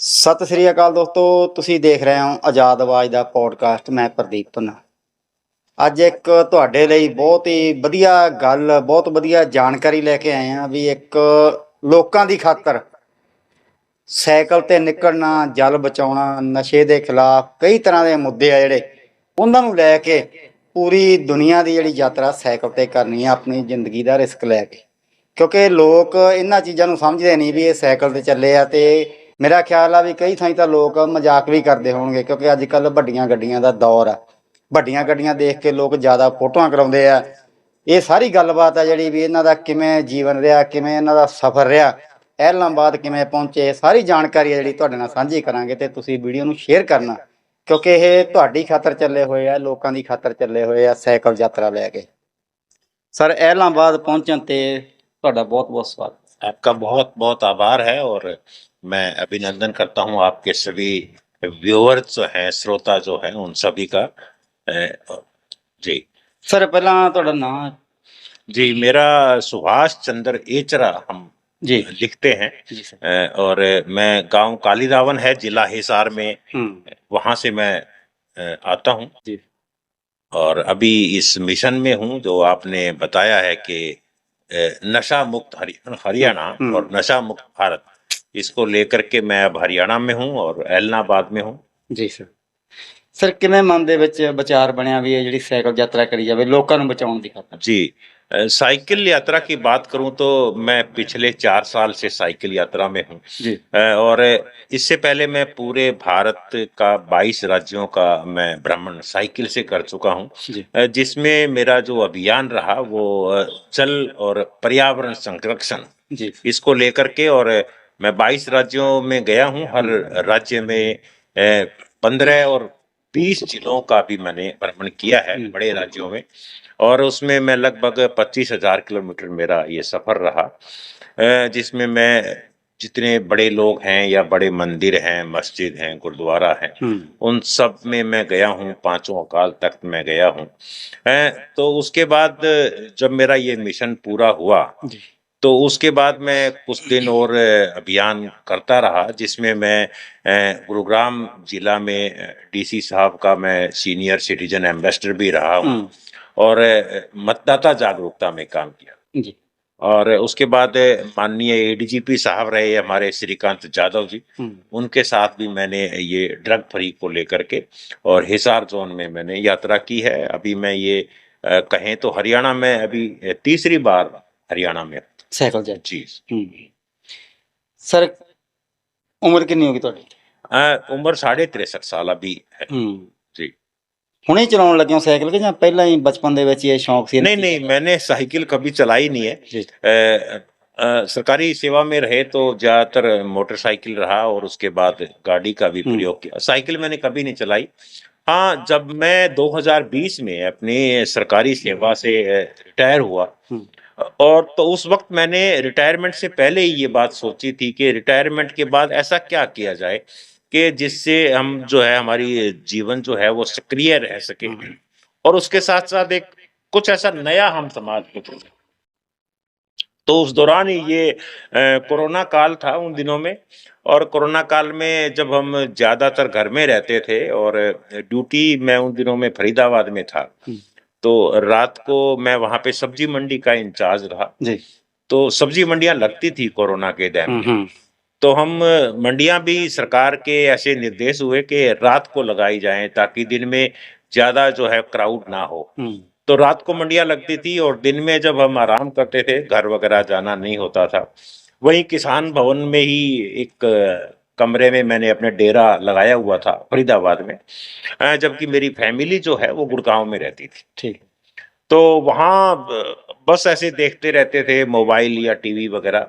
ਸਤਿ ਸ੍ਰੀ ਅਕਾਲ ਦੋਸਤੋ, ਤੁਸੀਂ ਦੇਖ ਰਹੇ ਹੋ ਆਜ਼ਾਦ ਆਵਾਜ਼ ਦਾ ਪੋਡਕਾਸਟ। ਮੈਂ ਪ੍ਰਦੀਪ ਧੁੰਨਾ। ਅੱਜ ਇੱਕ ਤੁਹਾਡੇ ਲਈ ਬਹੁਤ ਹੀ ਵਧੀਆ ਗੱਲ, ਬਹੁਤ ਵਧੀਆ ਜਾਣਕਾਰੀ ਲੈ ਕੇ ਆਏ ਹਾਂ ਵੀ ਇੱਕ ਲੋਕਾਂ ਦੀ ਖਾਤਰ ਸਾਈਕਲ ਤੇ ਨਿਕਲਣਾ, ਜਲ ਬਚਾਉਣਾ, ਨਸ਼ੇ ਦੇ ਖਿਲਾਫ ਕਈ ਤਰ੍ਹਾਂ ਦੇ ਮੁੱਦੇ ਆ ਜਿਹੜੇ ਉਹਨਾਂ ਨੂੰ ਲੈ ਕੇ ਪੂਰੀ ਦੁਨੀਆ ਦੀ ਜਿਹੜੀ ਯਾਤਰਾ ਸਾਈਕਲ ਤੇ ਕਰਨੀ ਹੈ, ਆਪਣੀ ਜ਼ਿੰਦਗੀ ਦਾ ਰਿਸਕ ਲੈ ਕੇ। ਕਿਉਂਕਿ ਲੋਕ ਇਹਨਾਂ ਚੀਜ਼ਾਂ ਨੂੰ ਸਮਝਦੇ ਨਹੀਂ ਵੀ ਇਹ ਸਾਈਕਲ ਤੇ ਚੱਲੇ ਆ। ਤੇ ਮੇਰਾ ਖਿਆਲ ਆ ਵੀ ਕਈ ਥਾਈਂ ਤਾਂ ਲੋਕ ਮਜ਼ਾਕ ਵੀ ਕਰਦੇ ਹੋਣਗੇ, ਕਿਉਂਕਿ ਅੱਜ ਕੱਲ੍ਹ ਵੱਡੀਆਂ ਗੱਡੀਆਂ ਦਾ ਦੌਰ ਆ। ਵੱਡੀਆਂ ਗੱਡੀਆਂ ਦੇਖ ਕੇ ਲੋਕ ਜ਼ਿਆਦਾ ਫੋਟੋਆਂ ਕਰਾਉਂਦੇ ਆ। ਇਹ ਸਾਰੀ ਗੱਲਬਾਤ ਆ ਜਿਹੜੀ ਵੀ ਇਹਨਾਂ ਦਾ ਕਿਵੇਂ ਜੀਵਨ ਰਿਹਾ, ਕਿਵੇਂ ਇਹਨਾਂ ਦਾ ਸਫ਼ਰ ਰਿਹਾ, ਐਲਾਹਾਬਾਦ ਕਿਵੇਂ ਪਹੁੰਚੇ, ਸਾਰੀ ਜਾਣਕਾਰੀ ਆ ਜਿਹੜੀ ਤੁਹਾਡੇ ਨਾਲ ਸਾਂਝੀ ਕਰਾਂਗੇ। ਤੇ ਤੁਸੀਂ ਵੀਡੀਓ ਨੂੰ ਸ਼ੇਅਰ ਕਰਨਾ, ਕਿਉਂਕਿ ਇਹ ਤੁਹਾਡੀ ਖਾਤਰ ਚੱਲੇ ਹੋਏ ਆ, ਲੋਕਾਂ ਦੀ ਖਾਤਰ ਚੱਲੇ ਹੋਏ ਆ ਸਾਈਕਲ ਯਾਤਰਾ ਲੈ ਕੇ। ਸਰ, एलाहाबाद पहुंचने ते ਤੁਹਾਡਾ बहुत बहुत स्वागत। आपका बहुत बहुत आभार है और मैं अभिनंदन करता हूं आपके सभी व्यूअर्स जो हैं, श्रोता जो हैं, उन सभी का। जी सर, पहला ਤੁਹਾਡਾ नाम? जी, मेरा सुभाष चंद्र एचरा हम जी लिखते हैं। जी सर। और मैं गांव कालीरावन है, जिला हिसार में, वहां से मैं आता हूं। जी। और अभी इस मिशन में हूं जो आपने बताया है कि नशा मुक्त हरियाणा और नशा मुक्त भारत, इसको लेकर के मैं अब हरियाणा में हूं और एलनाबाद में हूं। जी सर। सर, किवें मन दे विच विचार बनिया भी ये जिहड़ी साइकिल यात्रा करी जावे लोकां नूं बचाउण दी खातर? जी, साइकिल यात्रा की बात करूं तो मैं पिछले 4 साल से साइकिल यात्रा में हूं। जी। और इससे पहले मैं पूरे भारत का 22 राज्यों का मैं भ्रमण साइकिल से कर चुका हूं, जिसमें मेरा जो अभियान रहा वो जल और पर्यावरण संरक्षण, जी, इसको लेकर के। और मैं 22 राज्यों में गया हूं। हर राज्य में 15 और 20 जिलों का भी मैंने भ्रमण किया है, बड़े राज्यों में। और उसमें मैं लगभग 25,000 किलोमीटर मेरा ये सफर रहा, जिसमें मैं जितने बड़े लोग हैं या बड़े मंदिर हैं, मस्जिद हैं, गुरुद्वारा हैं, उन सब में मैं गया हूँ। 5 अकाल तख्त में गया हूँ। तो उसके बाद जब मेरा ये मिशन पूरा हुआ तो उसके बाद मैं कुछ दिन और अभियान करता रहा, जिसमें मैं गुरुग्राम जिला में डीसी साहब का मैं सीनियर सिटीजन एम्बेसडर भी रहा हूँ और मतदाता जागरूकता में काम किया। जी। और उसके बाद माननीय एडीजीपी साहब रहे हमारे श्रीकांत जाधव जी, उनके साथ भी मैंने ये ड्रग फ्री को लेकर के और हिसार जोन में मैंने यात्रा की है। अभी मैं ये कहें तो हरियाणा में अभी तीसरी बार हरियाणा में साइकिल जा। जी। सर, उम्र कितनी होगी ਤੁਹਾਡੀ? उम्र 63.5 साल अभी है। जी। ਹੁਣੇ ਚਲਾਉਣ ਲੱਗੇ ਹੋ ਸਾਈਕਲ ਕਿ ਜਾਂ ਪਹਿਲਾਂ ਹੀ ਬਚਪਨ ਦੇ ਵਿੱਚ ਇਹ ਸ਼ੌਂਕ ਸੀ? नहीं, मैंने साइकिल कभी चलाई नहीं है। सरकारी सेवा में रहे तो ज्यादातर मोटरसाइकिल रहा और उसके बाद गाड़ी का भी प्रयोग किया। साइकिल मैंने कभी नहीं चलाई। हाँ, जब मैं 2020 में अपनी सरकारी सेवा से रिटायर हुआ और तो उस वक्त मैंने रिटायरमेंट से पहले ही ये बात सोची थी कि रिटायरमेंट के बाद ऐसा क्या किया जाए कि जिससे हम जो है हमारी जीवन जो है वो सक्रिय रह सके और उसके साथ साथ एक कुछ ऐसा नया हम समाज को करें। तो उस दौरान ही ये कोरोना काल था उन दिनों में। और कोरोना काल में जब हम ज्यादातर घर में रहते थे और ड्यूटी मैं उन दिनों में फरीदाबाद में था, तो रात को मैं वहां पे सब्जी मंडी का इंचार्ज रहा। तो सब्जी मंडियां लगती थी कोरोना के टाइम, तो हम मंडियां भी सरकार के ऐसे निर्देश हुए कि रात को लगाई जाएं ताकि दिन में ज्यादा जो है क्राउड ना हो। तो रात को मंडियां लगती थी और दिन में जब हम आराम करते थे, घर वगैरह जाना नहीं होता था, वहीं किसान भवन में ही एक कमरे में मैंने अपने डेरा लगाया हुआ था फरीदाबाद में, जबकि मेरी फैमिली जो है वो गुड़गांव में रहती थी। ठीक। तो वहाँ बस ऐसे देखते रहते थे मोबाइल या टीवी वगैरह।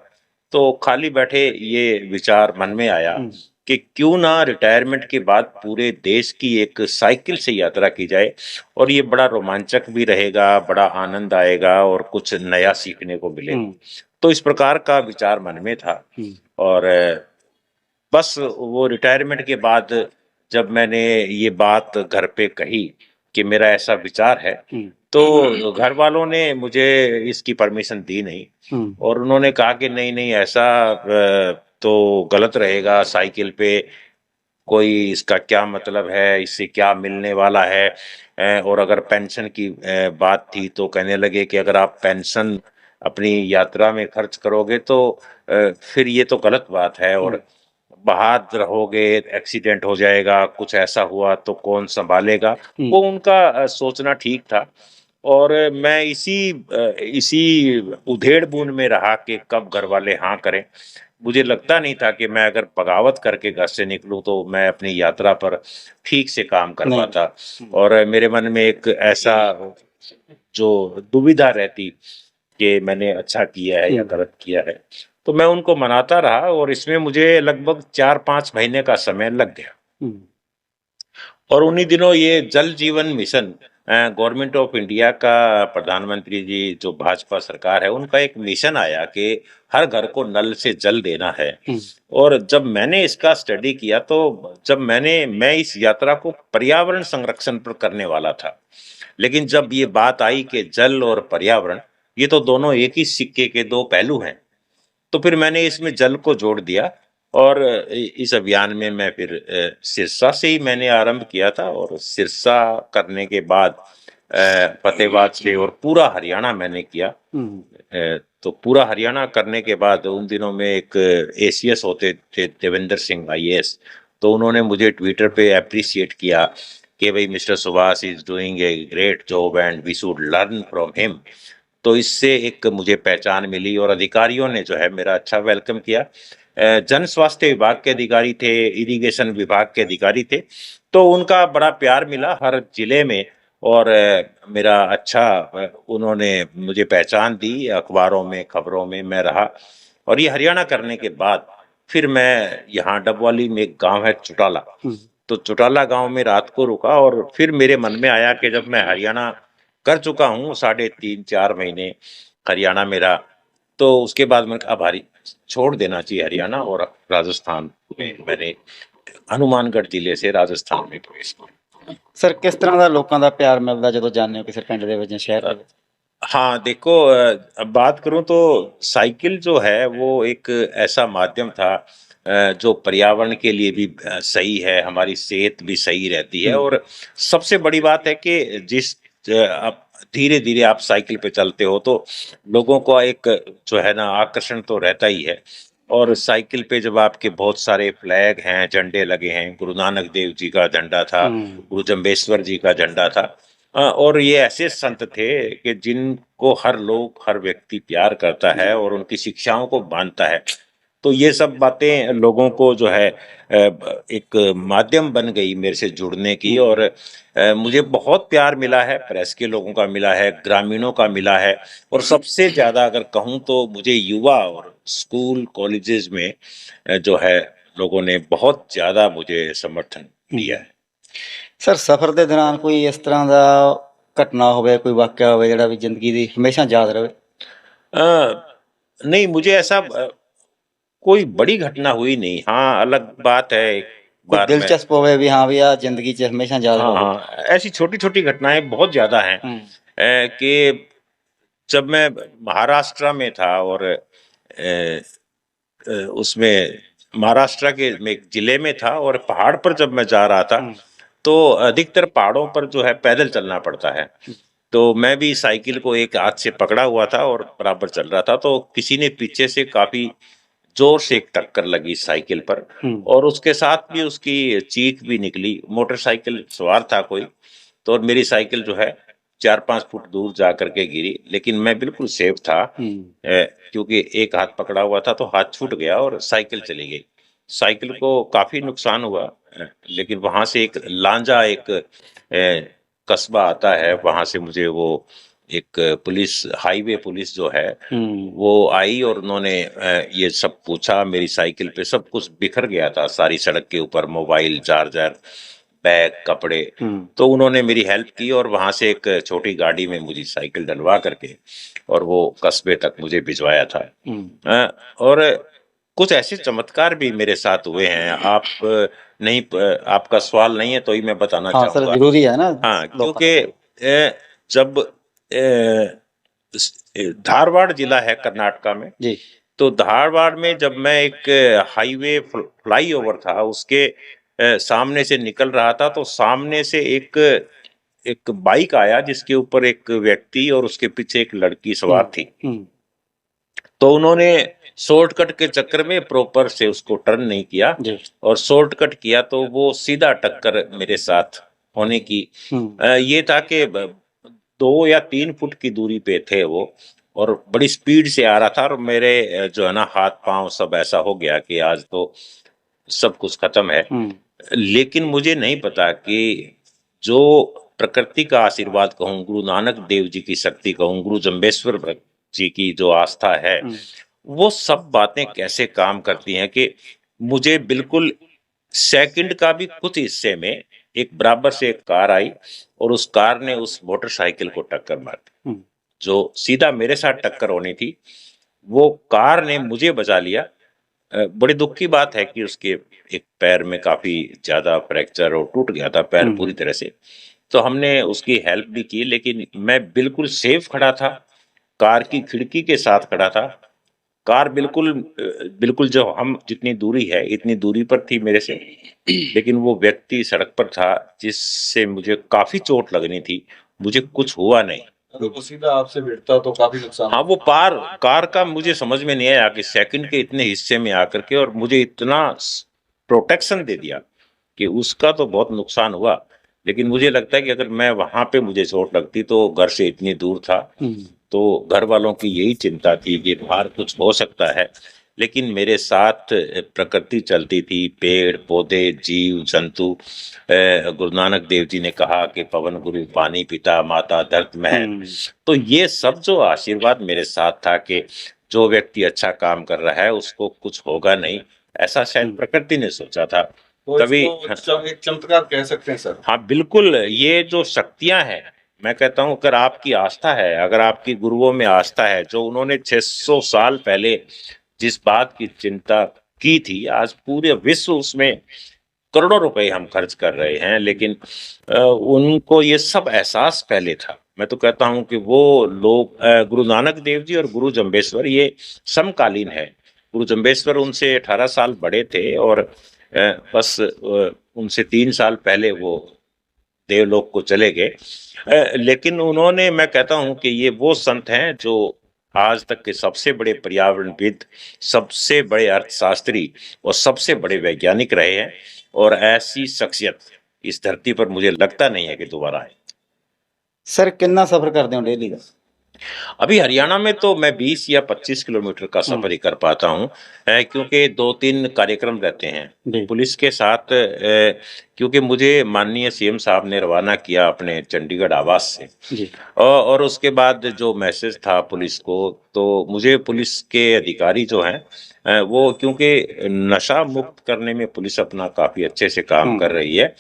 तो खाली बैठे ये विचार मन में आया कि क्यों ना रिटायरमेंट के बाद पूरे देश की एक साइकिल से यात्रा की जाए और ये बड़ा रोमांचक भी रहेगा, बड़ा आनंद आएगा और कुछ नया सीखने को मिलेगा। तो इस प्रकार का विचार मन में था। और बस वो रिटायरमेंट के बाद जब मैंने ये बात घर पे कही कि मेरा ऐसा विचार है, तो घर वालों ने मुझे इसकी परमिशन दी नहीं और उन्होंने कहा कि नहीं, ऐसा तो गलत रहेगा। साइकिल पे कोई इसका क्या मतलब है, इससे क्या मिलने वाला है। और अगर पेंशन की बात थी तो कहने लगे कि अगर आप पेंशन अपनी यात्रा में खर्च करोगे तो फिर ये तो गलत बात है, और बाहर रहोगे, एक्सीडेंट हो जाएगा, कुछ ऐसा हुआ तो कौन संभालेगा। वो उनका सोचना ठीक था। और मैं इसी उधेड़-बुन में रहा कि कब घर वाले हाँ करें। मुझे लगता नहीं था कि मैं अगर बगावत करके घर से निकलूँ तो मैं अपनी यात्रा पर ठीक से काम कर नहीं। पाता। और मेरे मन में एक ऐसा जो दुविधा रहती कि मैंने अच्छा किया है या गलत किया है। तो मैं उनको मनाता रहा, और इसमें मुझे लगभग 4-5 महीने का समय लग गया। और उन्हीं दिनों ये जल जीवन मिशन, गवर्नमेंट ऑफ इंडिया का, प्रधानमंत्री जी जो भाजपा सरकार है उनका एक मिशन आया कि हर घर को नल से जल देना है। और जब मैंने इसका स्टडी किया तो मैं इस यात्रा को पर्यावरण संरक्षण पर करने वाला था। लेकिन जब ये बात आई कि जल और पर्यावरण ये तो दोनों एक ही सिक्के के दो पहलू हैं, तो फिर मैंने इसमें जल को जोड़ दिया। और इस अभियान में मैं फिर सिरसा से ही मैंने आरंभ किया था, और सिरसा करने के बाद फतेहाबाद से और पूरा हरियाणा मैंने किया। तो पूरा हरियाणा करने के बाद उन दिनों में एक एसीएस होते थे, देवेंद्र सिंह आईएएस, तो उन्होंने मुझे ट्विटर पे अप्रिशिएट किया कि भाई mister Subhash is doing a great job and we should learn from him. तो इससे एक मुझे पहचान मिली, और अधिकारियों ने जो है मेरा अच्छा वेलकम किया। जन स्वास्थ्य विभाग के अधिकारी थे, इरिगेशन विभाग के अधिकारी थे, तो उनका बड़ा प्यार मिला हर जिले में। और मेरा अच्छा उन्होंने मुझे पहचान दी, अखबारों में, खबरों में मैं रहा। और ये हरियाणा करने के बाद फिर मैं यहाँ डबवाली में एक गांव है चुटाला, तो चुटाला गांव में रात को रुका। और फिर मेरे मन में आया कि जब मैं हरियाणा कर चुका हूँ 3.5-4 महीने हरियाणा मेरा, तो उसके बाद मैंने कहा अब छोड़ देना चाहिए हरियाणा, और राजस्थान में मैंने हनुमानगढ़ जिले से राजस्थान में प्रवेश किया। ਸਰ ਕਿਸ ਤਰ੍ਹਾਂ ਦਾ ਲੋਕਾਂ ਦਾ ਪਿਆਰ ਮਿਲਦਾ ਜਦੋਂ ਜਾਂਦੇ ਹੋ ਕਿਸੇ ਪਿੰਡ ਦੇ ਵਿੱਚ ਜਾਂ ਸ਼ਹਿਰ ਦੇ ਵਿੱਚ? हाँ देखो, अब बात करूं तो साइकिल जो है वो एक ऐसा माध्यम था जो पर्यावरण के लिए भी सही है, हमारी सेहत भी सही रहती है। और सबसे बड़ी बात है कि आप धीरे धीरे आप साइकिल पे चलते हो तो लोगों को एक जो है ना आकर्षण तो रहता ही है। और साइकिल पे जब आपके बहुत सारे फ्लैग हैं, झंडे लगे हैं, गुरु नानक देव जी का झंडा था, गुरु जम्बेश्वर जी का झंडा था, और ये ऐसे संत थे कि जिनको हर व्यक्ति प्यार करता है और उनकी शिक्षाओं को मानता है। तो ये सब बातें लोगों को जो है एक माध्यम बन गई मेरे से जुड़ने की। और मुझे बहुत प्यार मिला है, प्रेस के लोगों का मिला है, ग्रामीणों का मिला है, और सबसे ज्यादा अगर कहूँ तो मुझे युवा और स्कूल कॉलेजेस में जो है लोगों ने बहुत ज्यादा मुझे समर्थन दिया है। ਸਰ ਸਫ਼ਰ ਦੇ ਦੌਰਾਨ ਕੋਈ ਇਸ ਤਰ੍ਹਾਂ ਦਾ ਘਟਨਾ ਹੋਵੇ, ਕੋਈ ਵਾਕਿਆ ਹੋਵੇ ਜਿਹੜਾ ਵੀ ਜ਼ਿੰਦਗੀ ਦੀ ਹਮੇਸ਼ਾ ਯਾਦ ਰਹੇ? नहीं, मुझे ऐसा कोई बड़ी घटना हुई नहीं। हाँ, अलग बात है एक ਕੋਈ बार मैं, ਦਿਲਚਸਪ ਹੋਵੇ ਵੀ ਹਾਂ ਵੀ ਆ ਜ਼ਿੰਦਗੀ 'ਚ ਹਮੇਸ਼ਾ ਯਾਦ हाँ ਹੋਵੇ? हाँ, ऐसी छोटी छोटी घटनाएं बहुत ज्यादा हैं। कि जब मैं महाराष्ट्र में था, और उसमें महाराष्ट्र के में एक जिले में था, और पहाड़ पर जब मैं जा रहा था तो अधिकतर पहाड़ों पर जो है पैदल चलना पड़ता है। तो मैं भी साइकिल को एक हाथ से पकड़ा हुआ था और बराबर चल रहा था, तो किसी ने पीछे से काफी जोर से एक टक्कर लगी साइकिल पर, और उसके साथ भी उसकी चीख भी निकली। मोटरसाइकिल सवार था कोई, तो और मेरी साइकिल जो है 4-5 फुट दूर जा करके गिरी, लेकिन मैं बिल्कुल सेफ था। क्योंकि एक हाथ पकड़ा हुआ था तो हाथ छूट गया और साइकिल चली गई। साइकिल को काफी नुकसान हुआ, लेकिन वहां से एक लांजा, एक कस्बा आता है, वहां से मुझे वो एक पुलिस, हाईवे पुलिस जो है वो आई, और उन्होंने ये सब पूछा। मेरी साइकिल पे सब कुछ बिखर गया था सारी सड़क के ऊपर, मोबाइल, चार्जर, बैग, कपड़े। तो उन्होंने मेरी हेल्प की, और वहां से एक छोटी गाड़ी में मुझे साइकिल डलवा करके और वो कस्बे तक मुझे भिजवाया था। और कुछ ऐसे चमत्कार भी मेरे साथ हुए हैं। नहीं, आपका सवाल नहीं है तो ही मैं बताना हाँ सर, चाहूंगा। जरूरी है ना। हाँ, क्योंकि जब धारवाड़ जिला है कर्नाटका में, जी, तो धारवाड़ में जब मैं एक हाईवे फ्लाईओवर था उसके सामने से निकल रहा था, तो सामने से एक एक बाइक आया जिसके ऊपर एक व्यक्ति और उसके पीछे एक लड़की सवार थी। तो उन्होंने शॉर्टकट के चक्कर में प्रॉपर से उसको टर्न नहीं किया जी। और शॉर्टकट किया तो वो सीधा टक्कर मेरे साथ होने की ये था कि 2 या 3 फुट की दूरी पे थे वो, और बड़ी स्पीड से आ रहा था, और मेरे जो है ना हाथ पांव सब ऐसा हो गया कि आज तो सब कुछ खत्म है। लेकिन मुझे नहीं पता कि जो प्रकृति का आशीर्वाद कहूँ, गुरु नानक देव जी की शक्ति कहूँ, गुरु जम्बेश्वर जी की जो आस्था है, वो सब बातें कैसे काम करती हैं कि मुझे बिल्कुल सेकंड का भी कुछ हिस्से में एक बराबर से एक कार आई और उस कार ने उस मोटरसाइकिल को टक्कर मार दी। जो सीधा मेरे साथ टक्कर होनी थी, वो कार ने मुझे बचा लिया। बड़ी दुख की बात है कि उसके एक पैर में काफी ज्यादा फ्रैक्चर और टूट गया था पैर पूरी तरह से। तो हमने उसकी हेल्प भी की, लेकिन मैं बिल्कुल सेफ खड़ा था, कार की खिड़की के साथ खड़ा था। कार बिल्कुल जो हम जितनी दूरी है इतनी दूरी पर थी मेरे से, लेकिन वो व्यक्ति सड़क पर था जिससे मुझे काफी चोट लगनी थी, मुझे कुछ हुआ नहीं। अगर वो सीधा आपसे भिड़ता तो काफी नुकसान। हाँ, वो कार का मुझे समझ में नहीं आया कि सेकंड के इतने हिस्से में आकर के, और मुझे इतना प्रोटेक्शन दे दिया कि उसका तो बहुत नुकसान हुआ। लेकिन मुझे लगता है कि अगर मैं वहां पे मुझे चोट लगती तो घर से इतनी दूर था, तो घर वालों की यही चिंता थी कि बाहर कुछ हो सकता है, लेकिन मेरे साथ प्रकृति चलती थी, पेड़ पौधे जीव जंतु। गुरु नानक देव जी ने कहा कि पवन गुरु पानी पिता माता धरत महल। तो ये सब जो आशीर्वाद मेरे साथ था कि जो व्यक्ति अच्छा काम कर रहा है उसको कुछ होगा नहीं, ऐसा शायद प्रकृति ने सोचा था। तो कभी एक चमत्कार कह सकते हैं सर। हाँ बिल्कुल, ये जो शक्तियां हैं, मैं कहता हूं अगर आपकी आस्था है, अगर आपकी गुरुओं में आस्था है, जो उन्होंने 600 साल पहले जिस बात की चिंता की थी, आज पूरे विश्व उसमें करोड़ों रुपए हम खर्च कर रहे हैं, लेकिन उनको ये सब एहसास पहले था। मैं तो कहता हूं कि वो लोग गुरु नानक देव जी और गुरु जम्बेश्वर ये समकालीन है। गुरु जम्बेश्वर उनसे 18 साल बड़े थे, और बस उनसे 3 साल पहले वो देवलोक को चले गए। लेकिन उन्होंने, मैं कहता हूं कि ये वो संत हैं जो आज तक के सबसे बड़े पर्यावरणविद, सबसे बड़े अर्थशास्त्री और सबसे बड़े वैज्ञानिक रहे हैं, और ऐसी शख्सियत इस धरती पर मुझे लगता नहीं है कि दोबारा आए। सर कितना सफर करते हो डेली का? अभी हरियाणा में तो मैं 20 या 25 किलोमीटर का सफर ही कर पाता हूँ, क्योंकि 2-3 कार्यक्रम रहते हैं पुलिस के साथ। क्योंकि मुझे माननीय सीएम साहब ने रवाना किया अपने चंडीगढ़ आवास से, और उसके बाद जो मैसेज था पुलिस को, तो मुझे पुलिस के अधिकारी जो हैं वो, क्योंकि नशा मुक्त करने में पुलिस अपना काफी अच्छे से काम कर रही है,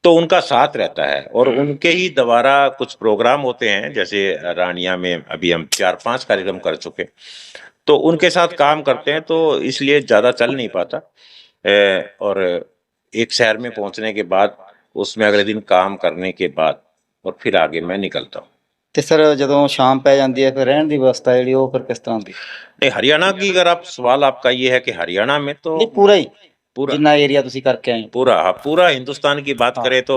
तो उनका साथ रहता है, और उनके ही द्वारा कुछ प्रोग्राम होते हैं, जैसे रानिया में अभी हम 4-5 कार्यक्रम कर चुके, तो उनके साथ काम करते हैं, तो इसलिए ज़्यादा चल नहीं पाता। और एक शहर में पहुंचने के बाद उसमें अगले दिन काम करने के बाद और फिर आगे मैं निकलता हूँ। ਤੇ ਸਰ ਜਦੋਂ ਸ਼ਾਮ ਪੈ ਜਾਂਦੀ ਹੈ ਫਿਰ ਰਹਿਣ ਦੀ ਵਿਵਸਥਾ ਜਿਹੜੀ ਉਹ ਫਿਰ ਕਿਸ ਤਰ੍ਹਾਂ ਦੀ? नहीं, हरियाणा की अगर आप सवाल आपका ये है कि हरियाणा में तो ਨਹੀਂ ਪੂਰਾ ਹੀ पूरा जितना एरिया ਤੁਸੀਂ ਕਰਕੇ ਆਏ ਹੋ। पूरा हाँ, पूरा हिंदुस्तान की बात करें तो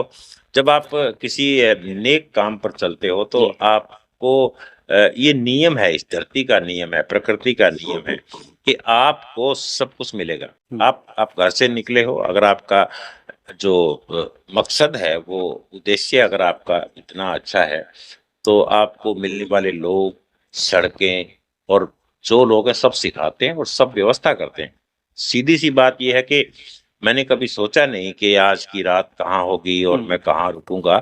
जब आप किसी नेक काम पर चलते हो तो आपको ये नियम है, इस धरती का नियम है, प्रकृति का नियम है कि आपको सब कुछ मिलेगा। आप घर से निकले हो, अगर आपका जो मकसद है, वो उद्देश्य अगर आपका इतना अच्छा है, तो आपको मिलने वाले लोग, सड़कें और जो लोग हैं सब सिखाते हैं और सब व्यवस्था करते हैं। सीधी सी बात यह है कि मैंने कभी सोचा नहीं कि आज की रात कहाँ होगी और मैं कहाँ रुकूंगा।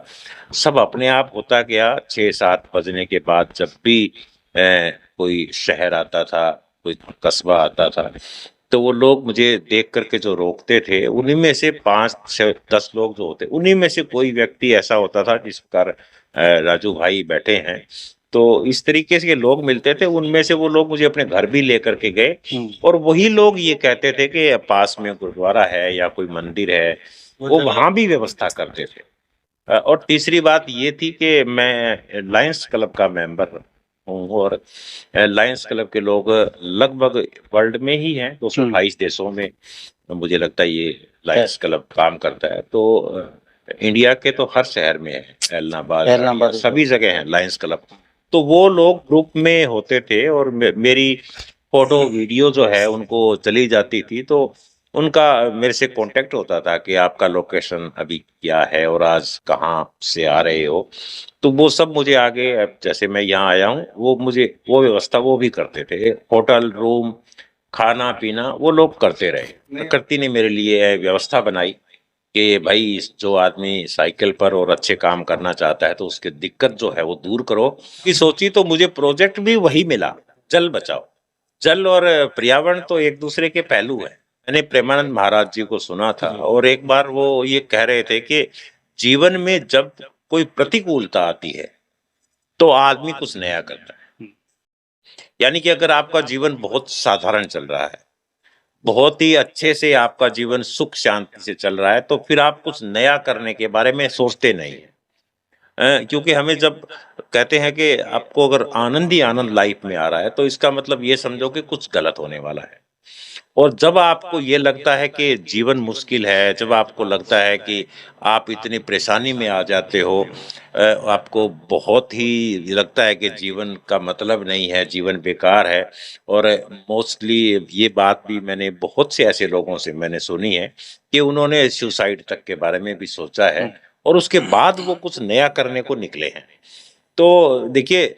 सब अपने आप होता गया। 6-7 बजने के बाद जब भी कोई शहर आता था, कोई कस्बा आता था, तो वो लोग मुझे देख करके जो रोकते थे, उन्हीं में से 5-10 लोग जो होते, उन्हीं में से कोई व्यक्ति ऐसा होता था जिस पर राजू भाई बैठे हैं। तो इस तरीके से लोग मिलते थे, उनमें से वो लोग मुझे अपने घर भी लेकर के गए, और वही लोग ये कहते थे कि पास में गुरुद्वारा है या कोई मंदिर है, वो वहां भी व्यवस्था करते थे। और तीसरी बात ये थी कि मैं लायंस क्लब का मेंबर हूँ, और लायंस क्लब के लोग लगभग वर्ल्ड में ही हैं, 228 देशों में मुझे लगता है ये लायंस क्लब काम करता है। तो इंडिया के तो हर शहर में है, एलनाबाद सभी जगह है लायंस क्लब। तो वो लोग ग्रुप में होते थे और मेरी फोटो वीडियो जो है उनको चली जाती थी, तो उनका मेरे से कांटेक्ट होता था कि आपका लोकेशन अभी क्या है और आज कहाँ से आ रहे हो। तो वो सब मुझे आगे, अब जैसे मैं यहाँ आया हूँ, वो मुझे वो व्यवस्था वो भी करते थे, होटल रूम खाना पीना वो लोग करते रहे। प्रकृति ने मेरे लिए व्यवस्था बनाई कि भाई जो आदमी साइकिल पर और अच्छे काम करना चाहता है तो उसकी दिक्कत जो है वो दूर करो कि सोची। तो मुझे प्रोजेक्ट भी वही मिला, जल बचाओ। जल और पर्यावरण तो एक दूसरे के पहलू है। मैंने प्रेमानंद महाराज जी को सुना था और एक बार वो ये कह रहे थे कि जीवन में जब कोई प्रतिकूलता आती है तो आदमी कुछ नया करता है। यानी कि अगर आपका जीवन बहुत साधारण चल रहा है, बहुत ही अच्छे से आपका जीवन सुख शांति से चल रहा है, तो फिर आप कुछ नया करने के बारे में सोचते नहीं है। क्योंकि हमें जब कहते हैं कि आपको अगर आनंद ही आनंद लाइफ में आ रहा है तो इसका मतलब ये समझो कि कुछ गलत होने वाला है। और जब आपको ये लगता है कि जीवन मुश्किल है, जब आपको लगता है कि आप इतनी परेशानी में आ जाते हो, आपको बहुत ही लगता है कि जीवन का मतलब नहीं है, जीवन बेकार है। और मोस्टली ये बात भी मैंने बहुत से ऐसे लोगों से मैंने सुनी है कि उन्होंने सुसाइड तक के बारे में भी सोचा है और उसके बाद वो कुछ नया करने को निकले हैं। तो देखिए,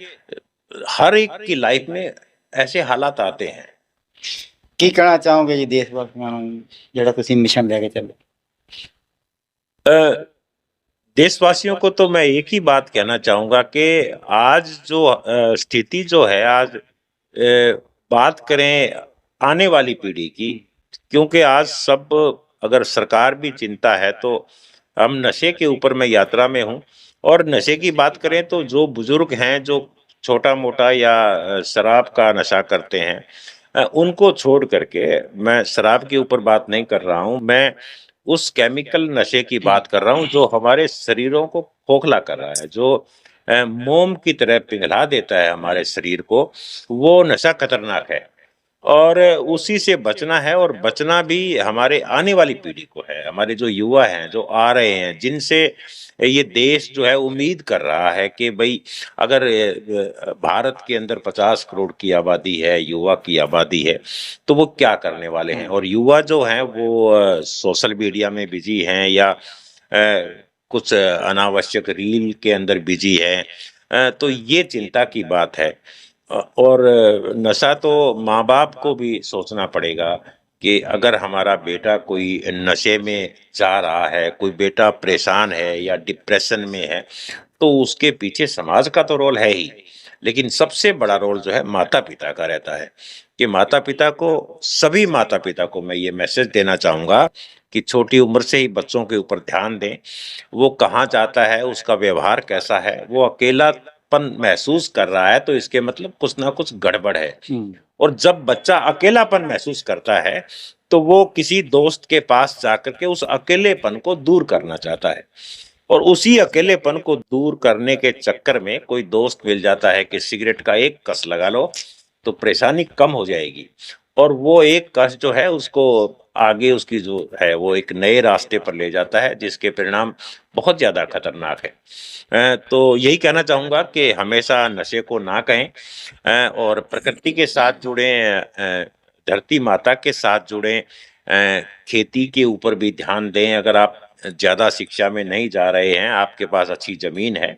हर एक की लाइफ में ऐसे हालात आते हैं। ਕੀ ਕਹਿਣਾ ਚਾਹੋਗੇ ਜੀ ਦੇਸ਼ ਵਾਸੀਆਂ ਨੂੰ ਜਿਹੜਾ ਤੁਸੀਂ ਮਿਸ਼ਨ ਲੈ ਕੇ ਚੱਲੇ? देशवासियों को तो मैं एक ही बात कहना चाहूंगा कि आज जो स्थिति जो है, आज बात करें आने वाली पीढ़ी की, क्योंकि आज सब, अगर सरकार भी चिंता है तो हम नशे के ऊपर मैं यात्रा में हूँ। और नशे की बात करें तो जो बुजुर्ग हैं, जो छोटा मोटा या शराब का नशा करते हैं, उनको छोड़ करके, मैं शराब के ऊपर बात नहीं कर रहा हूँ, मैं उस केमिकल नशे की बात कर रहा हूँ जो हमारे शरीरों को खोखला कर रहा है, जो मोम की तरह पिघला देता है हमारे शरीर को। वो नशा खतरनाक है और उसी से बचना है, और बचना भी हमारे आने वाली पीढ़ी को है। हमारे जो युवा हैं, जो आ रहे हैं, जिनसे ये देश जो है उम्मीद कर रहा है कि भाई अगर भारत के अंदर 50 करोड़ की आबादी है, युवा की आबादी है, तो वो क्या करने वाले हैं। और युवा जो हैं वो सोशल मीडिया में बिजी हैं या कुछ अनावश्यक रील के अंदर बिजी है। तो ये चिंता की बात है। और नशा तो माँ बाप को भी सोचना पड़ेगा कि अगर हमारा बेटा कोई नशे में जा रहा है, कोई बेटा परेशान है या डिप्रेशन में है, तो उसके पीछे समाज का तो रोल है ही, लेकिन सबसे बड़ा रोल जो है माता पिता का रहता है। कि माता पिता को, सभी माता पिता को मैं ये मैसेज देना चाहूँगा कि छोटी उम्र से ही बच्चों के ऊपर ध्यान दें। वो कहाँ जाता है, उसका व्यवहार कैसा है, वो अकेलापन महसूस कर रहा है तो इसके मतलब कुछ ना कुछ गड़बड़ है। और जब बच्चा अकेलापन महसूस करता है तो वो किसी दोस्त के पास जाकर के उस अकेलेपन को दूर करना चाहता है, और उसी अकेलेपन को दूर करने के चक्कर में कोई दोस्त मिल जाता है कि सिगरेट का एक कस लगा लो तो परेशानी कम हो जाएगी। और वो एक कस जो है उसको आगे, उसकी जो है वो एक नए रास्ते पर ले जाता है, जिसके परिणाम बहुत ज्यादा खतरनाक है। तो यही कहना चाहूंगा कि हमेशा नशे को ना कहें, और प्रकृति के साथ जुड़े, धरती माता के साथ जुड़े, खेती के ऊपर भी ध्यान दें। अगर आप ज्यादा शिक्षा में नहीं जा रहे हैं, आपके पास अच्छी जमीन है,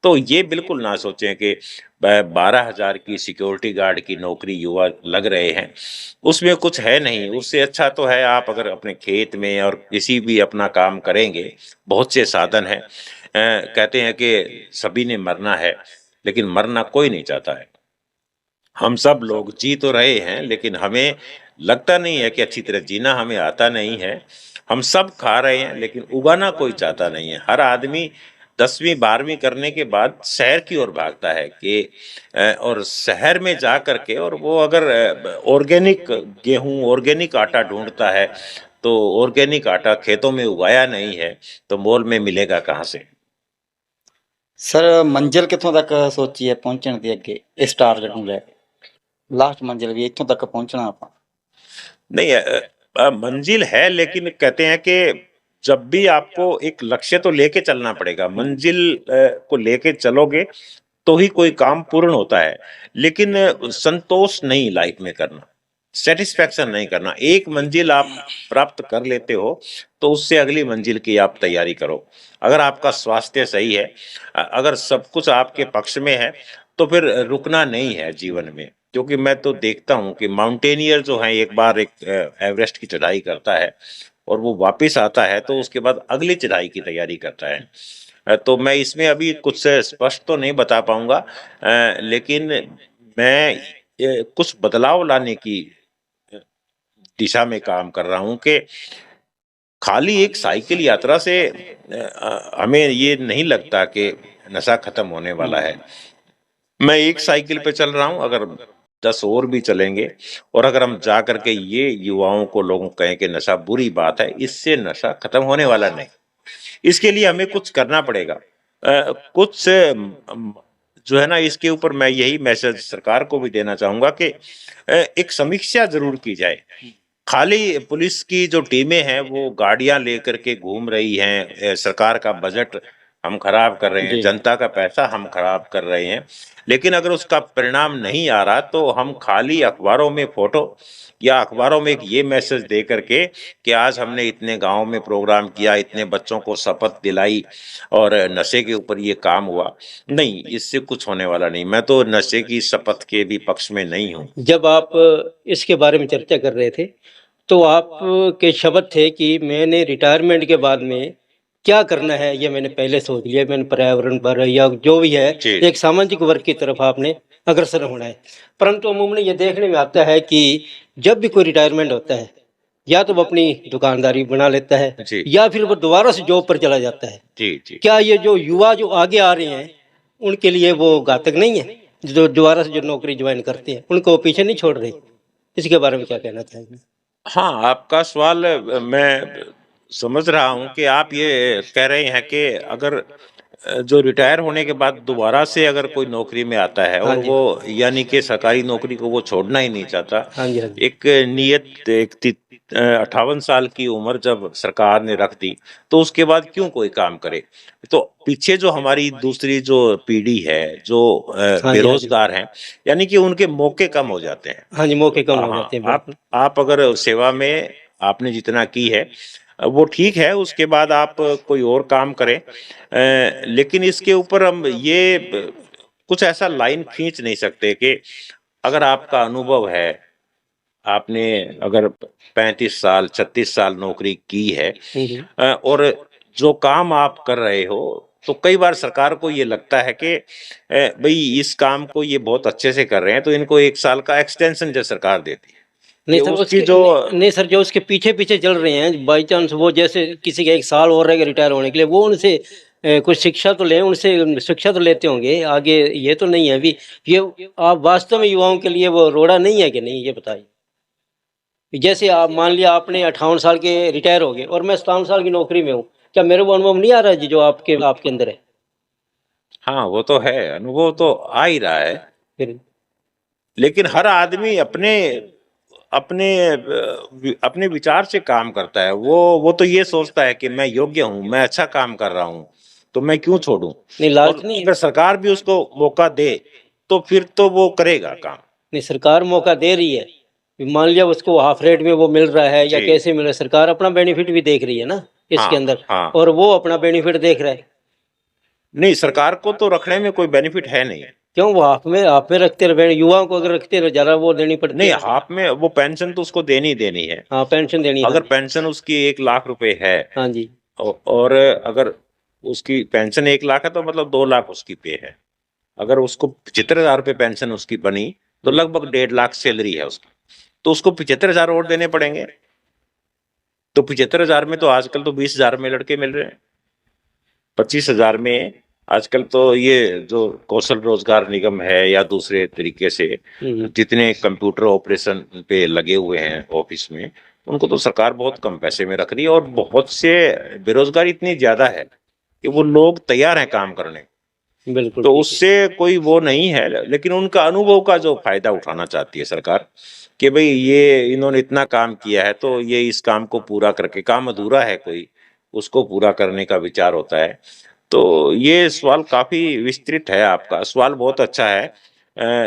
तो ये बिल्कुल ना सोचें कि 12,000 की सिक्योरिटी गार्ड की नौकरी युवा लग रहे हैं, उसमें कुछ है नहीं। उससे अच्छा तो है आप अगर अपने खेत में और किसी भी अपना काम करेंगे, बहुत से साधन हैं। कहते हैं कि सभी ने मरना है, लेकिन मरना कोई नहीं चाहता है। हम सब लोग जी तो रहे हैं, लेकिन हमें लगता नहीं है कि अच्छी तरह जीना हमें आता नहीं है। हम सब खा रहे हैं, लेकिन उगाना कोई चाहता नहीं है। हर आदमी 10वीं 12वीं करने के बाद शहर की ओर भागता है कि और शहर में जा करके, और वो अगर ऑर्गेनिक गेहूं, ऑर्गेनिक आटा ढूंढता है, तो ऑर्गेनिक आटा खेतों में उगाया नहीं है तो मोल में मिलेगा कहाँ से। ਸਰ ਮੰਜ਼ਿਲ ਕਿੱਥੋਂ ਤੱਕ ਸੋਚੀ ਹੈ ਪਹੁੰਚਣ ਦੀ ਅੱਗੇ ਇਸ ਟਾਰਗੇਟ ਨੂੰ ਲੈ ਕੇ? ਲਾਸਟ ਮੰਜ਼ਿਲ ਵੀ ਇੱਥੋਂ ਤੱਕ ਪਹੁੰਚਣਾ ਆਪਾਂ। नहीं, मंजिल है, लेकिन कहते हैं कि जब भी आपको एक लक्ष्य तो लेके चलना पड़ेगा। मंजिल को लेके चलोगे तो ही कोई काम पूर्ण होता है, लेकिन संतोष नहीं लाइफ में करना, सेटिस्फेक्शन नहीं करना। एक मंजिल आप प्राप्त कर लेते हो तो उससे अगली मंजिल की आप तैयारी करो। अगर आपका स्वास्थ्य सही है, अगर सब कुछ आपके पक्ष में है, तो फिर रुकना नहीं है जीवन में। क्योंकि मैं तो देखता हूँ कि माउंटेनियर जो है, एक बार एक एवरेस्ट की चढ़ाई करता है और वो वापस आता है तो उसके बाद अगली चढ़ाई की तैयारी करता है। तो मैं इसमें अभी कुछ स्पष्ट तो नहीं बता पाऊंगा, लेकिन मैं कुछ बदलाव लाने की दिशा में काम कर रहा हूं कि खाली एक साइकिल यात्रा से हमें ये नहीं लगता कि नशा खत्म होने वाला है। मैं एक साइकिल पे चल रहा हूं, अगर 10 और भी चलेंगे और अगर हम जा करके ये युवाओं को लोगों को कहें कि नशा बुरी बात है, इससे नशा खत्म होने वाला नहीं। इसके लिए हमें कुछ करना पड़ेगा। कुछ जो है ना, इसके ऊपर मैं यही मैसेज सरकार को भी देना चाहूंगा कि एक समीक्षा जरूर की जाए। खाली पुलिस की जो टीमें हैं वो गाड़ियां लेकर के घूम रही हैं, सरकार का बजट हम खराब कर रहे हैं, जी। जनता का पैसा हम खराब कर रहे हैं, लेकिन अगर उसका परिणाम नहीं आ रहा तो हम खाली अखबारों में फोटो या अखबारों में एक ये मैसेज दे करके कि आज हमने इतने गांव में प्रोग्राम किया, इतने बच्चों को शपथ दिलाई और नशे के ऊपर ये काम हुआ, नहीं, इससे कुछ होने वाला नहीं। मैं तो नशे की शपथ के भी पक्ष में नहीं हूँ। जब आप इसके बारे में चर्चा कर रहे थे तो आप के शब्द थे कि मैंने रिटायरमेंट के बाद में क्या करना है ये मैंने पहले सोच लिया, मैंने पर्यावरण पर या जो भी है जी। एक सामाजिक वर्ग की तरफ आपने अग्रसर होना है। परंतु अमूमन ये देखने में आता है कि जब भी कोई रिटायरमेंट होता है या तो वो अपनी दुकानदारी बना लेता है जी। या फिर वो दोबारा से जॉब पर चला जाता है। जी जी। क्या ये जो युवा जो आगे आ रहे हैं उनके लिए वो घातक नहीं है, जो दोबारा से जो नौकरी ज्वाइन करते हैं उनको पीछे नहीं छोड़ रही? इसके बारे में क्या कहना चाहेंगे? हाँ, आपका सवाल मैं समझ रहा हूँ कि आप ये कह रहे हैं कि अगर जो रिटायर होने के बाद दोबारा से अगर कोई नौकरी में आता है हाँ और जी। वो यानी कि सरकारी नौकरी को वो छोड़ना ही नहीं चाहता, हाँ जी, हाँ जी। एक नियत 58 साल की उम्र जब सरकार ने रख दी तो उसके बाद क्यों कोई काम करे? तो पीछे जो हमारी दूसरी जो पीढ़ी है, जो हाँ जी, हाँ जी। बेरोजगार हैं, यानी कि उनके मौके कम हो जाते हैं। हाँ जी, मौके कम हो हाँ, जाते हैं, आप बिल्कुल। आप अगर सेवा में आपने जितना की है वो ठीक है, उसके बाद आप कोई और काम करें, लेकिन इसके ऊपर हम ये कुछ ऐसा लाइन खींच नहीं सकते कि अगर आपका अनुभव है, आपने अगर 35 साल 36 साल नौकरी की है, और जो काम आप कर रहे हो, तो कई बार सरकार को ये लगता है कि भाई इस काम को ये बहुत अच्छे से कर रहे हैं तो इनको 1 साल का एक्सटेंशन जो सरकार देती है। नहीं ये सर, उसकी उसके जो नहीं सर, जो उसके पीछे चल रहे हैं बाई चांस वो जैसे किसी का 1 साल और रहेगा रिटायर होने के लिए, वो उनसे कुछ शिक्षा तो लें, उनसे शिक्षा तो लेते होंगे आगे। ये तो नहीं है अभी ये आप वास्तव में युवाओं के लिए वो रोड़ा नहीं है कि नहीं, ये बताइए? जैसे आप मान लिया आपने 58 साल के रिटायर हो गए और मैं 57 साल की नौकरी में हूँ, क्या मेरे को अनुभव नहीं आ रहा है जी जो आपके अंदर है? हाँ, वो तो है, अनुभव तो आ ही रहा है, फिर लेकिन हर आदमी अपने अपने अपने विचार से काम करता है। वो तो ये सोचता है कि मैं योग्य हूँ, मैं अच्छा काम कर रहा हूँ, तो मैं क्यों छोड़ूं? नहीं, लालच और नहीं है। अगर सरकार भी उसको मौका दे तो फिर तो वो करेगा काम। नहीं, सरकार मौका दे रही है, मान लिया उसको हाफ रेट में वो मिल रहा है या जी। कैसे मिल रहा है, सरकार अपना बेनिफिट भी देख रही है ना इसके हाँ, अंदर, हाँ। और वो अपना बेनिफिट देख रहा है। नहीं, सरकार को तो रखने में कोई बेनिफिट है नहीं। क्यों? वो हाफ में रखते रहे, युवाओं को अगर रखते रहे ज्यादा वो देनी पड़ती नहीं, है। हाफ में वो पेंशन तो उसको देनी देनी है। हाँ, पेंशन देनी है। अगर पेंशन उसकी 1 लाख रुपए है, हाँ जी, और अगर उसकी पेंशन 1 लाख है तो मतलब 2 लाख उसकी पे है। अगर उसको 75,000 रुपये पेंशन उसकी बनी तो लगभग 1.5 लाख सैलरी है उसकी, तो उसको 75,000 और देने पड़ेंगे। तो 75,000 में तो आजकल तो 20,000 में लड़के मिल रहे हैं, 25,000 में आजकल तो ये जो कौशल रोजगार निगम है या दूसरे तरीके से जितने कंप्यूटर ऑपरेशन पे लगे हुए हैं ऑफिस में, उनको तो सरकार बहुत कम पैसे में रख रही है, और बहुत से बेरोजगारी इतनी ज्यादा है कि वो लोग तैयार हैं काम करने। बिल्कुल तो ठीक है। उससे कोई वो नहीं है, लेकिन उनका अनुभव का जो फायदा उठाना चाहती है सरकार कि भाई ये इन्होंने इतना काम किया है तो ये इस काम को पूरा करके, काम अधूरा है कोई, उसको पूरा करने का विचार होता है। तो ये सवाल काफी विस्तृत है, आपका सवाल बहुत अच्छा है।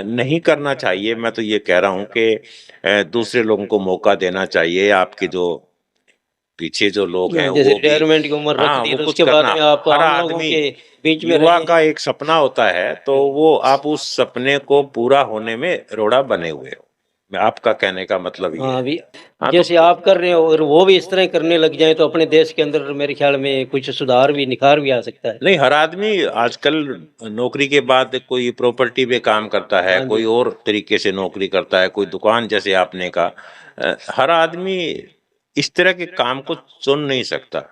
नहीं करना चाहिए, मैं तो ये कह रहा हूँ कि दूसरे लोगों को मौका देना चाहिए। आपके जो पीछे जो लोग हैं जैसे वो भी, रिटायरमेंट की उम्र रख हाँ, दी वो तो कुछ उसके बाद करना। में आप हर आम लोगों आदमी, के बीच में युवा रहें। का एक सपना होता है, तो वो आप उस सपने को पूरा होने में रोड़ा बने हुए हो। मैं आपका कहने का मतलब ये हाँ, है। अभी हाँ, जैसे तो आप कर रहे हो और वो भी इस तरह करने लग जाएँ तो अपने देश के अंदर मेरे ख्याल में कुछ सुधार भी, निखार भी आ सकता है। नहीं, हर आदमी आजकल नौकरी के बाद कोई प्रॉपर्टी पे काम करता है, हाँ कोई जी। और तरीके से नौकरी करता है, कोई दुकान जैसे आपने कहा। हर आदमी इस तरह के काम को चुन नहीं सकता।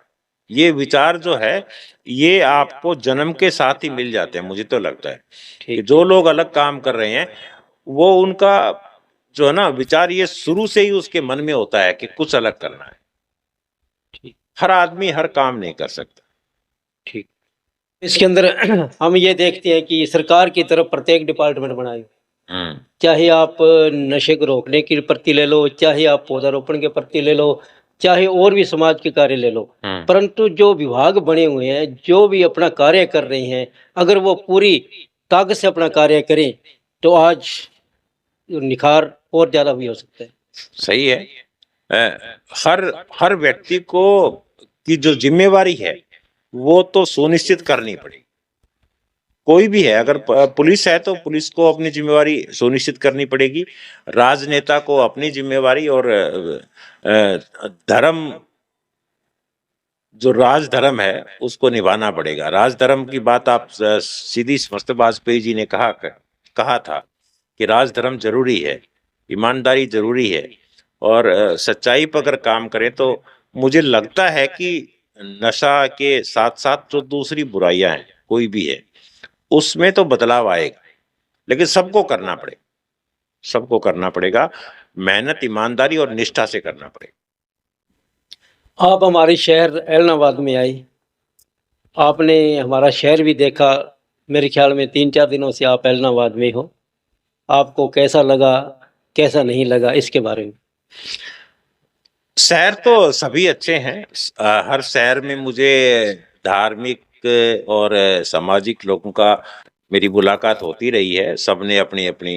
ये विचार जो है, ये आपको जन्म के साथ ही मिल जाते हैं। मुझे तो लगता है कि ठीक, जो ठीक, लोग अलग काम कर रहे हैं, वो उनका जो है ना विचार, ये शुरू से ही उसके मन में होता है कि कुछ अलग करना है। ठीक, हर आदमी हर काम नहीं कर सकता। ठीक। इसके अंदर हम ये देखते हैं कि सरकार की तरफ प्रत्येक डिपार्टमेंट बनाए, हम्म। चाहे आप नशे को रोकने के प्रति ले लो, चाहे आप पौधारोपण के प्रति ले लो, चाहे और भी समाज के कार्य ले लो। हम्म। परंतु जो विभाग बने हुए हैं, जो भी अपना कार्य कर रहे हैं, अगर वो पूरी ताकत से अपना कार्य करें, तो आज निखार और ज़्यादा भी हो सकता है। सही है। हर हर व्यक्ति को की जो जिम्मेवारी है, वो तो सुनिश्चित करनी पड़ेगी। कोई भी है, अगर पुलिस है तो पुलिस को अपनी जिम्मेवारी सुनिश्चित करनी पड़ेगी। राजनेता को अपनी जिम्मेवारी, और धर्म, जो राज धर्म है, उसको निभाना पड़ेगा। राज धर्म की बात आप सीधी समस्त वाजपेयी जी ने कहा था कि राज धर्म जरूरी है, ईमानदारी जरूरी है, और सच्चाई पर अगर काम करें तो मुझे लगता है कि नशा के साथ साथ जो दूसरी बुराइयां हैं, कोई भी है, उसमें तो बदलाव आएगा। लेकिन सबको करना पड़ेगा, सबको करना पड़ेगा। मेहनत, ईमानदारी और निष्ठा से करना पड़ेगा। आप हमारे शहर एलनाबाद में आए, आपने हमारा शहर भी देखा। मेरे ख्याल में 3-4 दिनों से आप एलनाबाद में हो। आपको कैसा लगा, कैसा नहीं लगा, इसके बारे में? शहर तो सभी अच्छे हैं। हर शहर में मुझे धार्मिक और सामाजिक लोगों का मेरी मुलाकात होती रही है। सबने अपनी अपनी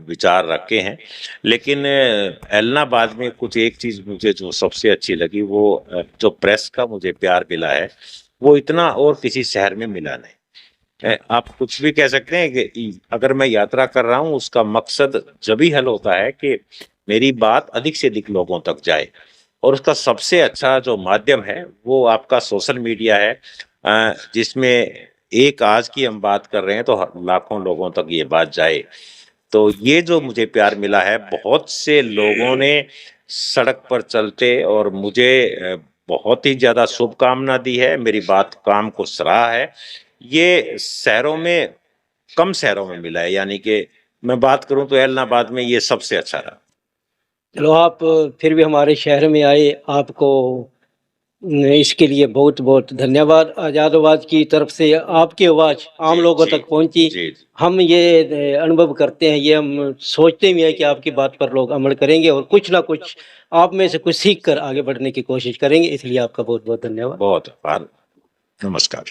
विचार रखे हैं। लेकिन एलनाबाद में कुछ एक चीज मुझे जो सबसे अच्छी लगी, वो जो प्रेस का मुझे प्यार मिला है, वो इतना और किसी शहर में मिला नहीं। आप कुछ भी कह सकते हैं कि अगर मैं यात्रा कर रहा हूँ, उसका मकसद जब ही हल होता है कि मेरी बात अधिक से अधिक लोगों तक जाए, और उसका सबसे अच्छा जो माध्यम है वो आपका सोशल मीडिया है, जिसमें एक आज की हम बात कर रहे हैं तो लाखों लोगों तक ये बात जाए। तो ये जो मुझे प्यार मिला है, बहुत से लोगों ने सड़क पर चलते और मुझे बहुत ही ज्यादा शुभकामना दी है, मेरी बात काम को सराहा है। ये शहरों में, कम शहरों में मिला है। यानी कि मैं बात करूं तो एलनाबाद में ये सबसे अच्छा रहा। चलो, आप फिर भी हमारे शहर में आए, आपको इसके लिए बहुत-बहुत धन्यवाद। आज़ादाबाद की तरफ से आपकी आवाज़ आम लोगों तक पहुँची। जी। हम ये अनुभव करते हैं, ये हम सोचते भी हैं कि आपकी बात पर लोग अमल करेंगे और कुछ ना कुछ आप में से कुछ सीख कर आगे बढ़ने की कोशिश करेंगे। इसलिए आपका बहुत-बहुत धन्यवाद। बहुत आभार। नमस्कार।